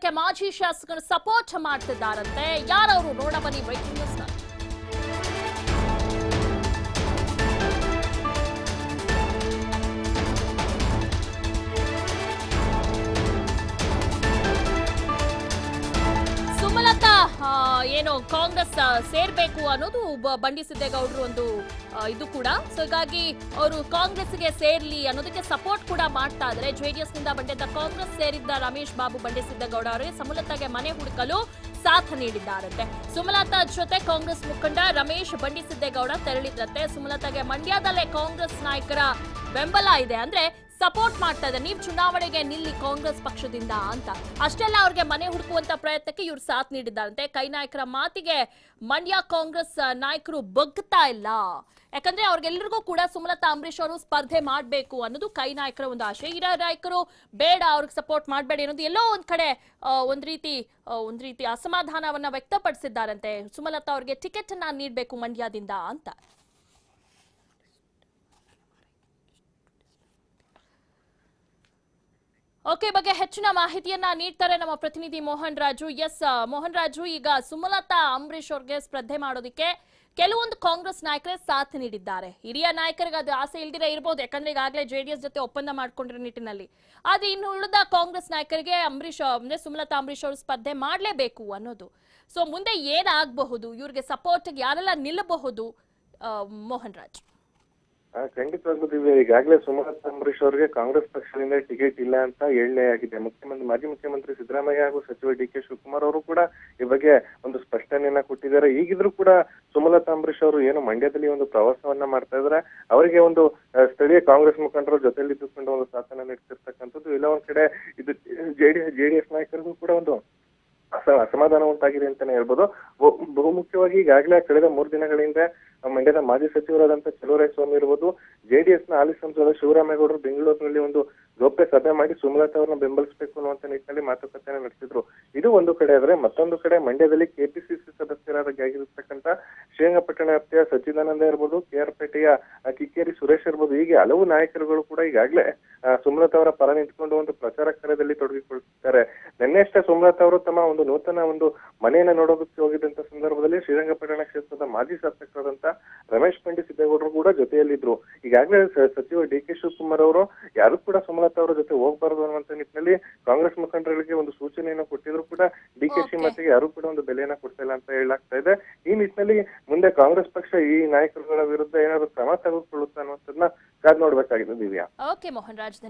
ಇದಕ್ಕೆ ಮಾಜಿ ಶಾಸಕರು ಸಪೋರ್ಟ್ ಮಾಡ್ತಿದ್ದಾರಂತೆ. ಯಾರವರು ನೋಡ ಬನ್ನಿ ಬ್ರೇಕಿಂಗ್ ನ್ಯೂಸ್. ಸುಮಲತಾ ಏನು ಕಾಂಗ್ರೆಸ್ ಸೇರ್ಬೇಕು ಅನ್ನೋದು ಬಂಡಿ ಸಿದ್ದೇಗೌಡರು ಒಂದು ಇದು ಕೂಡ. ಸೊ ಹೀಗಾಗಿ ಅವರು ಕಾಂಗ್ರೆಸ್ಗೆ ಸೇರ್ಲಿ ಅನ್ನೋದಕ್ಕೆ ಸಪೋರ್ಟ್ ಕೂಡ ಮಾಡ್ತಾ ಇದ್ದಾರೆ. ಜೆಡಿಎಸ್ ನಿಂದ ಬಂದಿದ್ದ ಕಾಂಗ್ರೆಸ್ ಸೇರಿದ್ದ ರಮೇಶ್ ಬಾಬು ಬಂಡಿ ಸಿದ್ದೇಗೌಡ ಅವರಿಗೆ ಸುಮಲತಾಗೆ ಮನೆ ಹುಡುಕಲು ಸಾಥ್ ನೀಡಿದ್ದಾರಂತೆ. ಸುಮಲತಾ ಜೊತೆ ಕಾಂಗ್ರೆಸ್ ಮುಖಂಡ ರಮೇಶ್ ಬಂಡಿ ಸಿದ್ದೇಗೌಡ ತೆರಳಿದ್ರಂತೆ. ಸುಮಲತಾಗೆ ಮಂಡ್ಯದಲ್ಲೇ ಕಾಂಗ್ರೆಸ್ ನಾಯಕರ ಬೆಂಬಲ ಇದೆ, ಅಂದ್ರೆ ಸಪೋರ್ಟ್ ಮಾಡ್ತಾ ಇದೆ, ನೀವು ಚುನಾವಣೆಗೆ ನಿಲ್ಲಿ ಕಾಂಗ್ರೆಸ್ ಪಕ್ಷದಿಂದ ಅಂತ. ಅಷ್ಟೆಲ್ಲ ಅವ್ರಿಗೆ ಮನೆ ಹುಡುಕುವಂತ ಪ್ರಯತ್ನಕ್ಕೆ ಇವ್ರು ಸಾಥ್ ನೀಡಿದ್ದಾರಂತೆ. ಕೈ ನಾಯಕರ ಮಾತಿಗೆ ಮಂಡ್ಯ ಕಾಂಗ್ರೆಸ್ ನಾಯಕರು ಬಗ್ತಾ ಇಲ್ಲ. ಯಾಕಂದ್ರೆ ಅವ್ರಿಗೆಲ್ಲರಿಗೂ ಕೂಡ ಸುಮಲತಾ ಅಂಬರೀಶ್ ಅವರು ಸ್ಪರ್ಧೆ ಮಾಡಬೇಕು ಅನ್ನೋದು ಕೈ ನಾಯಕರ ಒಂದು ಆಶೆ. ಹಿರಿಯ ನಾಯಕರು ಬೇಡ, ಅವ್ರಿಗೆ ಸಪೋರ್ಟ್ ಮಾಡಬೇಡಿ ಅನ್ನೋದು ಎಲ್ಲೋ ಒಂದ್ ಕಡೆ ಒಂದ್ ರೀತಿ ಅಸಮಾಧಾನವನ್ನ ವ್ಯಕ್ತಪಡಿಸಿದ್ದಾರಂತೆ. ಸುಮಲತಾ ಅವ್ರಿಗೆ ಟಿಕೆಟ್ ಅನ್ನ ನೀಡಬೇಕು ಮಂಡ್ಯದಿಂದ ಅಂತ. ಓಕೆ, ಬಗ್ಗೆ ಹೆಚ್ಚಿನ ಮಾಹಿತಿಯನ್ನ ನೀಡ್ತಾರೆ ನಮ್ಮ ಪ್ರತಿನಿಧಿ ಮೋಹನ್ ರಾಜು. ಎಸ್ ಮೋಹನ್ ರಾಜು, ಈಗ ಸುಮಲತಾ ಅಂಬರೀಶ್ ಅವ್ರಿಗೆ ಸ್ಪರ್ಧೆ ಮಾಡೋದಕ್ಕೆ ಕೆಲವೊಂದು ಕಾಂಗ್ರೆಸ್ ನಾಯಕರೇ ಸಾಥ್ ನೀಡಿದ್ದಾರೆ. ಹಿರಿಯ ನಾಯಕರಿಗೆ ಅದು ಆಸೆ ಇಲ್ದಿರೇ ಇರಬಹುದು, ಯಾಕಂದ್ರೆ ಈಗಾಗಲೇ ಜೆಡಿಎಸ್ ಜೊತೆ ಒಪ್ಪಂದ ಮಾಡ್ಕೊಂಡಿರೋ ನಿಟ್ಟಿನಲ್ಲಿ. ಆದ್ರೆ ಇನ್ನು ಉಳಿದ ಕಾಂಗ್ರೆಸ್ ನಾಯಕರಿಗೆ ಅಂದ್ರೆ ಸುಮಲತಾ ಅಂಬರೀಶ್ ಅವರು ಸ್ಪರ್ಧೆ ಮಾಡಲೇಬೇಕು ಅನ್ನೋದು. ಸೊ ಮುಂದೆ ಏನಾಗಬಹುದು, ಇವ್ರಿಗೆ ಸಪೋರ್ಟ್ ಯಾರೆಲ್ಲ ನಿಲ್ಲಬಹುದು ಮೋಹನ್ ರಾಜ್? ಖಂಡಿತವಾಗ್ಲೂ ದಿವ್ಯ, ಈಗಾಗಲೇ ಸುಮಲತಾ ಅಂಬರೀಶ್ ಅವರಿಗೆ ಕಾಂಗ್ರೆಸ್ ಪಕ್ಷದಿಂದ ಟಿಕೆಟ್ ಇಲ್ಲ ಅಂತ ಹೇಳಲೇ ಆಗಿದೆ. ಮಾಜಿ ಮುಖ್ಯಮಂತ್ರಿ ಸಿದ್ದರಾಮಯ್ಯ ಹಾಗೂ ಸಚಿವ ಡಿ.ಕೆ. ಶಿವಕುಮಾರ್ ಅವರು ಕೂಡ ಈ ಬಗ್ಗೆ ಒಂದು ಸ್ಪಷ್ಟನೆಯನ್ನ ಕೊಟ್ಟಿದ್ದಾರೆ. ಈಗಿದ್ರು ಕೂಡ ಸುಮಲತಾ ಅಂಬರೀಶ್ ಅವರು ಏನು ಮಂಡ್ಯದಲ್ಲಿ ಒಂದು ಪ್ರವಾಸವನ್ನ ಮಾಡ್ತಾ ಇದ್ದಾರೆ, ಅವರಿಗೆ ಒಂದು ಸ್ಥಳೀಯ ಕಾಂಗ್ರೆಸ್ ಮುಖಂಡರ ಜೊತೆಯಲ್ಲಿ ಇದ್ದುಕೊಂಡು ಒಂದು ಶಾಸನ ನಡೆಸಿರ್ತಕ್ಕಂಥದ್ದು. ಇಲ್ಲ ಒಂದ್ ಕಡೆ ಇದು ಜೆಡಿಎಸ್ ನಾಯಕರಿಗೂ ಕೂಡ ಒಂದು ಅಸಮಾಧಾನ ಉಂಟಾಗಿದೆ ಅಂತಾನೆ ಹೇಳ್ಬೋದು. ಬಹುಮುಖ್ಯವಾಗಿ ಈಗಾಗಲೇ ಕಳೆದ 3 ದಿನಗಳಿಂದ ಮಂಡ್ಯದ ಮಾಜಿ ಸಚಿವರಾದಂತಹ ಚಲುವರಾಯಸ್ವಾಮಿ ಇರ್ಬೋದು, ಜೆಡಿಎಸ್ ನ ಹಾಲಿ ಸಂಸದ ಶಿವರಾಮೇಗೌಡರು ಬೆಂಗಳೂರಿನಲ್ಲಿ ಒಂದು ಗೌಪ್ಯ ಸಭೆ ಮಾಡಿ ಸುಮಲತಾ ಅವರನ್ನ ಬೆಂಬಲಿಸಬೇಕು ಅನ್ನುವಂತ ನಿಟ್ಟಿನಲ್ಲಿ ಮಾತುಕತೆಯನ್ನು ನಡೆಸಿದ್ರು. ಇದು ಒಂದು ಕಡೆ ಆದ್ರೆ, ಮತ್ತೊಂದು ಕಡೆ ಮಂಡ್ಯದಲ್ಲಿ ಕೆಪಿಸಿಸಿ ಸದಸ್ಯರಾಗಿರ್ತಕ್ಕಂಥ ಶ್ರೀರಂಗಪಟ್ಟಣ ವ್ಯಾಪ್ತಿಯ ಸಚ್ಚಿದಾನಂದ ಇರ್ಬೋದು, ಕೆಆರ್ ಪೇಟೆಯ ಕಿಕ್ಕೇರಿ ಸುರೇಶ್ ಇರ್ಬೋದು, ಹೀಗೆ ಹಲವು ನಾಯಕರುಗಳು ಕೂಡ ಈಗಾಗಲೇ ಸುಮಲತಾ ಅವರ ಪರ ನಿಂತ್ಕೊಂಡು ಒಂದು ಪ್ರಚಾರ ಕಾರ್ಯದಲ್ಲಿ ತೊಡಗಿಕೊಳ್ತಿದ್ದಾರೆ. ನಿನ್ನೆಷ್ಟೇ ಸುಮಲತಾ ಅವರು ತಮ್ಮ ಒಂದು ನೂತನ ಒಂದು ಮನೆಯನ್ನ ನೋಡೋದಕ್ಕೆ ಹೋಗಿದ್ದಂತ ಸಂದರ್ಭದಲ್ಲಿ ಶ್ರೀರಂಗಪಟ್ಟಣ ಕ್ಷೇತ್ರದ ಮಾಜಿ ಶಾಸಕರಾದಂತ ರಮೇಶ್ ಬಂಡಿ ಸಿದ್ದೇಗೌಡರು ಕೂಡ ಜೊತೆಯಲ್ಲಿದ್ರು. ಈಗಾಗಲೇ ಸಚಿವ ಡಿ.ಕೆ. ಶಿವಕುಮಾರ್ ಅವರು ಯಾರು ಕೂಡ ಸುಮಲತಾ ಅವರ ಜೊತೆ ಹೋಗಬಾರದು ಅನ್ನುವಂತ ನಿಟ್ಟಿನಲ್ಲಿ ಕಾಂಗ್ರೆಸ್ ಮುಖಂಡರಿಗೆ ಒಂದು ಸೂಚನೆಯನ್ನು ಕೊಟ್ಟಿದ್ರು ಕೂಡ ಡಿ.ಕೆ.ಶಿ ಮತ್ತಿಗೆ ಯಾರು ಕೂಡ ಒಂದು ಬೆಲೆಯನ್ನ ಕೊಡ್ತಾ ಇಲ್ಲ ಅಂತ ಹೇಳಲಾಗ್ತಾ ಇದೆ. ಈ ನಿಟ್ಟಿನಲ್ಲಿ ಮುಂದೆ ಕಾಂಗ್ರೆಸ್ ಪಕ್ಷ ಈ ನಾಯಕರುಗಳ ವಿರುದ್ಧ ಏನಾದ್ರು ಕ್ರಮ ತೆಗೆದುಕೊಳ್ಳುತ್ತಾ ಅನ್ನುವಂಥದ್ದನ್ನ ಕಾದ್ ನೋಡ್ಬೇಕಾಗಿದೆ ದಿವ್ಯಾ. ಓಕೆ ಮೋಹನ್ ರಾಜ್.